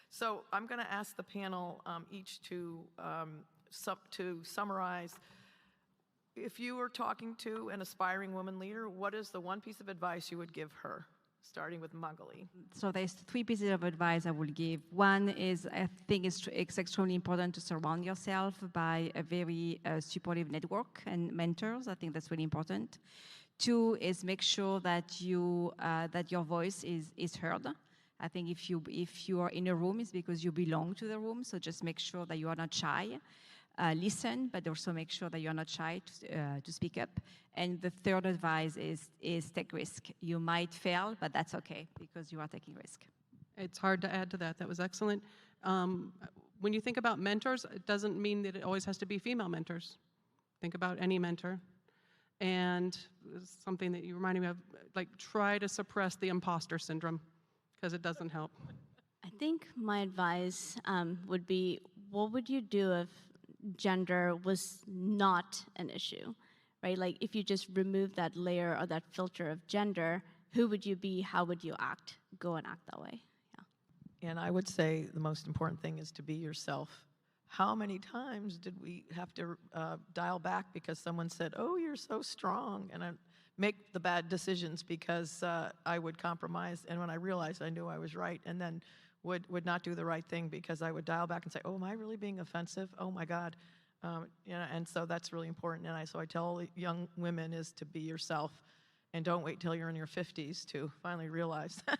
So I'm going to ask the panel each to summarize. If you were talking to an aspiring woman leader, what is the one piece of advice you would give her? Starting with Magali. So there's 3 pieces of advice I will give. One is, I think it's extremely important to surround yourself by a very supportive network and mentors. I think that's really important. 2 is make sure that that your voice is heard. I think if you are in a room, it's because you belong to the room. So just make sure that you are not shy. Listen, but also make sure that you're not shy to speak up. And the 3rd advice is take risk. You might fail, but that's okay because you are taking risk. It's hard to add to that. That was excellent. When you think about mentors, it doesn't mean that it always has to be female mentors. Think about any mentor. And something that you reminded me of, like, try to suppress the imposter syndrome because it doesn't help. I think my advice would be, what would you do if gender was not an issue, right? Like if you just remove that layer or that filter of gender, who would you be? How would you act? Go and act that way. Yeah. And I would say the most important thing is to be yourself. How many times did we have to dial back because someone said, oh, you're so strong, and I make the bad decisions because I would compromise, and when I realized I knew I was right, and then would not do the right thing because I would dial back and say, oh, am I really being offensive? Oh my God. And so that's really important. And so I tell young women is to be yourself and don't wait till you're in your 50s to finally realize that